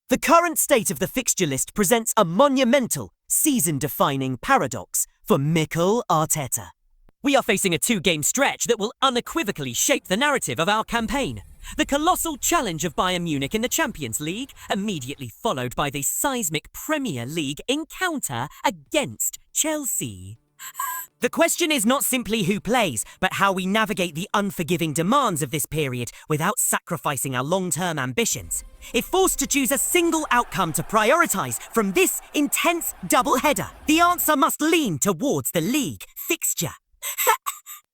The current state of the fixture list presents a monumental, season-defining paradox for Mikel Arteta. We are facing a two-game stretch that will unequivocally shape the narrative of our campaign. The colossal challenge of Bayern Munich in the Champions League, immediately followed by the seismic Premier League encounter against Chelsea. The question is not simply who plays, but how we navigate the unforgiving demands of this period without sacrificing our long-term ambitions. If forced to choose a single outcome to prioritise from this intense double-header, the answer must lean towards the league fixture.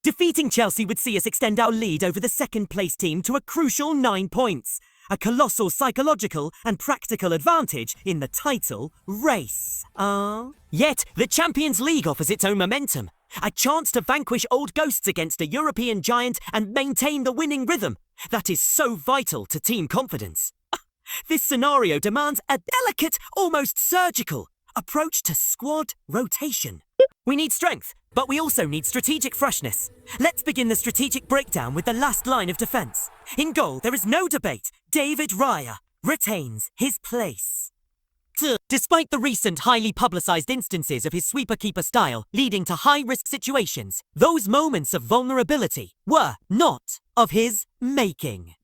Defeating Chelsea would see us extend our lead over the second-place team to a crucial 9 points. A colossal psychological and practical advantage in the title race. Yet, the Champions League offers its own momentum. A chance to vanquish old ghosts against a European giant and maintain the winning rhythm. That is so vital to team confidence. This scenario demands a delicate, almost surgical approach to squad rotation. We need strength, but we also need strategic freshness. Let's begin the strategic breakdown with the last line of defence. In goal, there is no debate. David Raya retains his place. Despite the recent highly publicised instances of his sweeper-keeper style leading to high-risk situations, those moments of vulnerability were not of his making.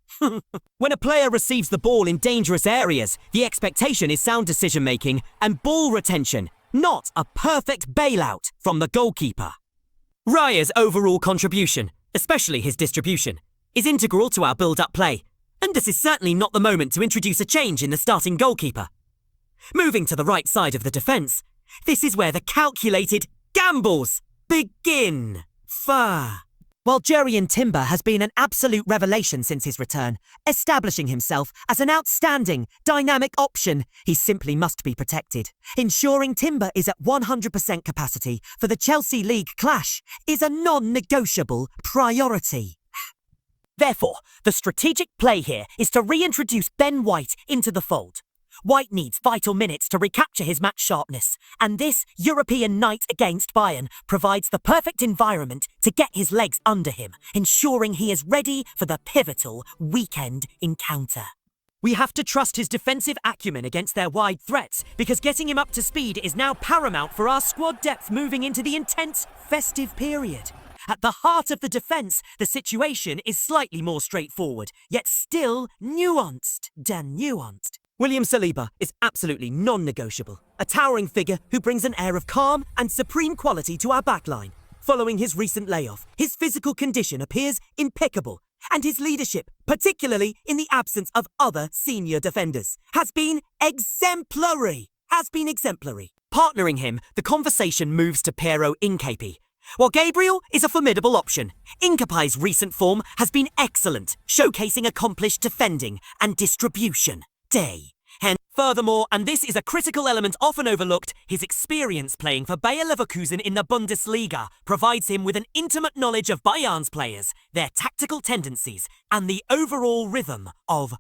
When a player receives the ball in dangerous areas, the expectation is sound decision-making and ball retention, not a perfect bailout from the goalkeeper. Raya's overall contribution, especially his distribution, is integral to our build-up play, and this is certainly not the moment to introduce a change in the starting goalkeeper. Moving to the right side of the defence, this is where the calculated gambles begin. While Jurrien Timber has been an absolute revelation since his return, establishing himself as an outstanding, dynamic option, he simply must be protected. Ensuring Timber is at 100% capacity for the Chelsea League clash is a non-negotiable priority. Therefore, the strategic play here is to reintroduce Ben White into the fold. White needs vital minutes to recapture his match sharpness, and this European night against Bayern provides the perfect environment to get his legs under him, ensuring he is ready for the pivotal weekend encounter. We have to trust his defensive acumen against their wide threats, because getting him up to speed is now paramount for our squad depth moving into the intense festive period. At the heart of the defence, the situation is slightly more straightforward, yet still nuanced. William Saliba is absolutely non-negotiable, a towering figure who brings an air of calm and supreme quality to our backline. Following his recent layoff, his physical condition appears impeccable, and his leadership, particularly in the absence of other senior defenders, has been exemplary. Partnering him, the conversation moves to Piero Incapi. While Gabriel is a formidable option, Incapi's recent form has been excellent, showcasing accomplished defending and distribution. And furthermore, and this is a critical element often overlooked, his experience playing for Bayer Leverkusen in the Bundesliga provides him with an intimate knowledge of Bayern's players, their tactical tendencies, and the overall rhythm of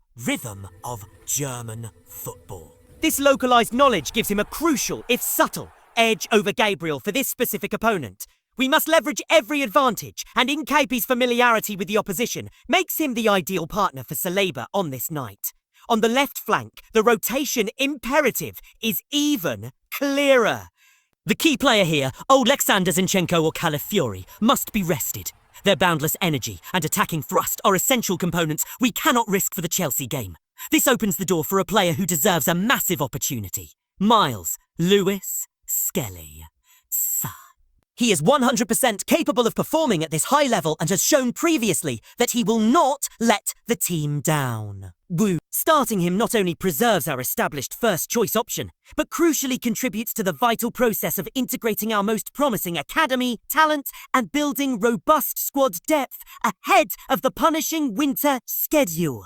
German football. This localised knowledge gives him a crucial, if subtle, edge over Gabriel for this specific opponent. We must leverage every advantage, and Incapi's familiarity with the opposition makes him the ideal partner for Saliba on this night. On the left flank, the rotation imperative is even clearer. The key player here, Alexander Zinchenko or Calafiori, must be rested. Their boundless energy and attacking thrust are essential components we cannot risk for the Chelsea game. This opens the door for a player who deserves a massive opportunity. Miles Lewis Skelly. He is 100% capable of performing at this high level and has shown previously that he will not let the team down. Starting him not only preserves our established first-choice option, but crucially contributes to the vital process of integrating our most promising academy, talent, and building robust squad depth ahead of the punishing winter schedule.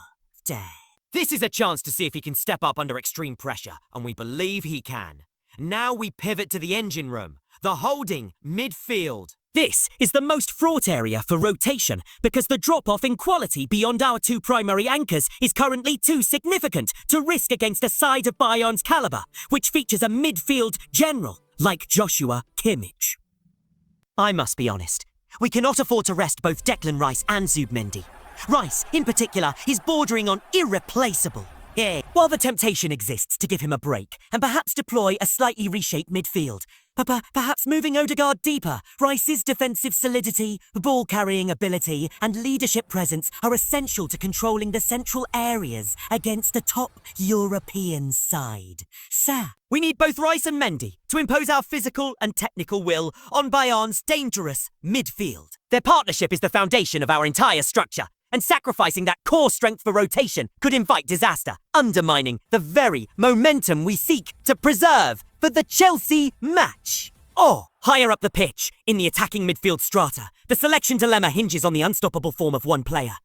This is a chance to see if he can step up under extreme pressure, and we believe he can. Now we pivot to the engine room, the holding midfield. This is the most fraught area for rotation because the drop-off in quality beyond our two primary anchors is currently too significant to risk against a side of Bayern's calibre, which features a midfield general like Joshua Kimmich. I must be honest, we cannot afford to rest both Declan Rice and Zubmendi. Rice, in particular, is bordering on irreplaceable. Yeah. While the temptation exists to give him a break and perhaps deploy a slightly reshaped midfield, perhaps moving Odegaard deeper, Rice's defensive solidity, ball-carrying ability and leadership presence are essential to controlling the central areas against a top European side. Sir, we need both Rice and Mendy to impose our physical and technical will on Bayern's dangerous midfield. Their partnership is the foundation of our entire structure, and sacrificing that core strength for rotation could invite disaster, undermining the very momentum we seek to preserve for the Chelsea match. Or, higher up the pitch, in the attacking midfield strata, the selection dilemma hinges on the unstoppable form of one player.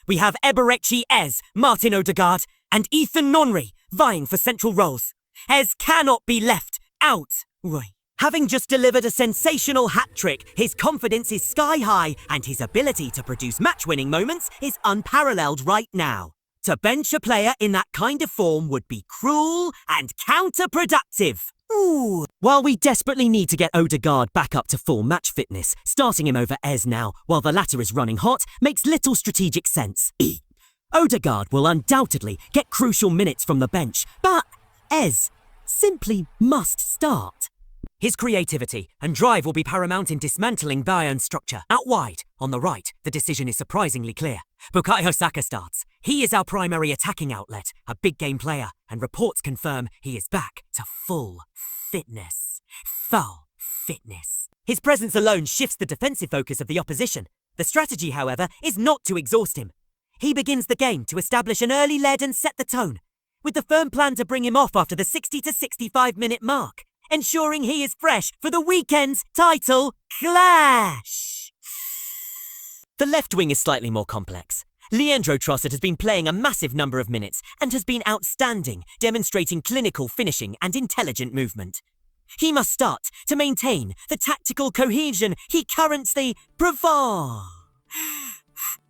We have Eberechi Ez, Martin Odegaard, and Ethan Nonry vying for central roles. Ez cannot be left out, Roy. Having just delivered a sensational hat-trick, his confidence is sky-high and his ability to produce match-winning moments is unparalleled right now. To bench a player in that kind of form would be cruel and counterproductive. Ooh. While we desperately need to get Odegaard back up to full match fitness, starting him over Ez now while the latter is running hot makes little strategic sense. Odegaard will undoubtedly get crucial minutes from the bench, but Ez simply must start. His creativity and drive will be paramount in dismantling Bayern's structure. Out wide, on the right, the decision is surprisingly clear. Bukayo Saka starts. He is our primary attacking outlet, a big game player, and reports confirm he is back to full fitness. Full fitness. His presence alone shifts the defensive focus of the opposition. The strategy, however, is not to exhaust him. He begins the game to establish an early lead and set the tone, with the firm plan to bring him off after the 60 to 65 minute mark, ensuring he is fresh for the weekend's title clash. The left wing is slightly more complex. Leandro Trossard has been playing a massive number of minutes and has been outstanding, demonstrating clinical finishing and intelligent movement. He must start to maintain the tactical cohesion he currently provides.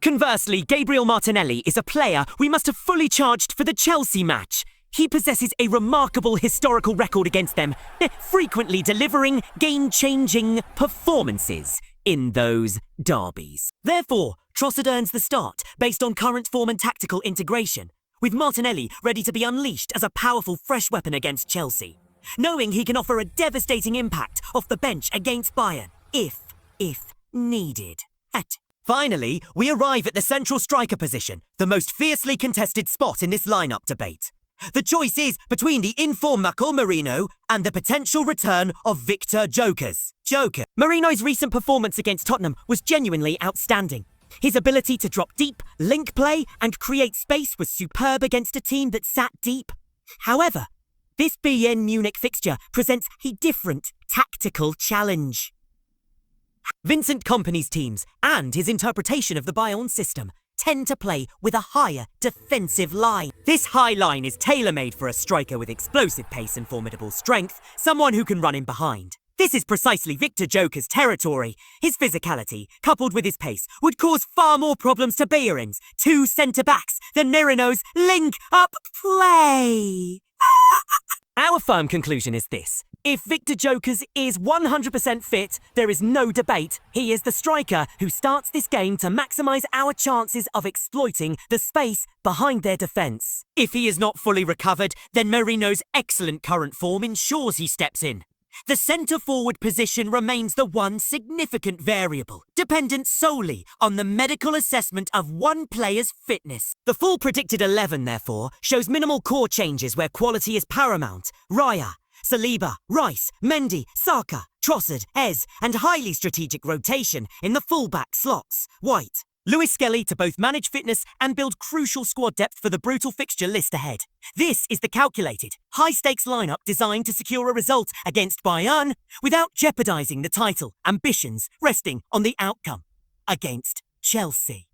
Conversely, Gabriel Martinelli is a player we must have fully charged for the Chelsea match. He possesses a remarkable historical record against them, frequently delivering game-changing performances in those derbies. Therefore, Trossard earns the start based on current form and tactical integration, with Martinelli ready to be unleashed as a powerful fresh weapon against Chelsea, knowing he can offer a devastating impact off the bench against Bayern, if needed. Finally, we arrive at the central striker position, the most fiercely contested spot in this lineup debate. The choice is between the in-form Mikel Merino and the potential return of Victor Gyökeres. Merino's recent performance against Tottenham was genuinely outstanding. His ability to drop deep, link play, and create space was superb against a team that sat deep. However, this Bayern Munich fixture presents a different tactical challenge. Vincent Kompany's teams and his interpretation of the Bayern system tend to play with a higher defensive line. This high line is tailor-made for a striker with explosive pace and formidable strength, someone who can run in behind. This is precisely Victor Gyökeres' territory. His physicality, coupled with his pace, would cause far more problems to Bayern's two centre-backs than Merino's link-up play. Our firm conclusion is this. If Victor Gyökeres is 100% fit, there is no debate. He is the striker who starts this game to maximise our chances of exploiting the space behind their defence. If he is not fully recovered, then Merino's excellent current form ensures he steps in. The centre-forward position remains the one significant variable, dependent solely on the medical assessment of one player's fitness. The full predicted 11, therefore, shows minimal core changes where quality is paramount. Raya, Saliba, Rice, Mendy, Saka, Trossard, Ez, and highly strategic rotation in the full-back slots. White, Lewis Skelly to both manage fitness and build crucial squad depth for the brutal fixture list ahead. This is the calculated, high-stakes lineup designed to secure a result against Bayern without jeopardising the title, ambitions resting on the outcome against Chelsea.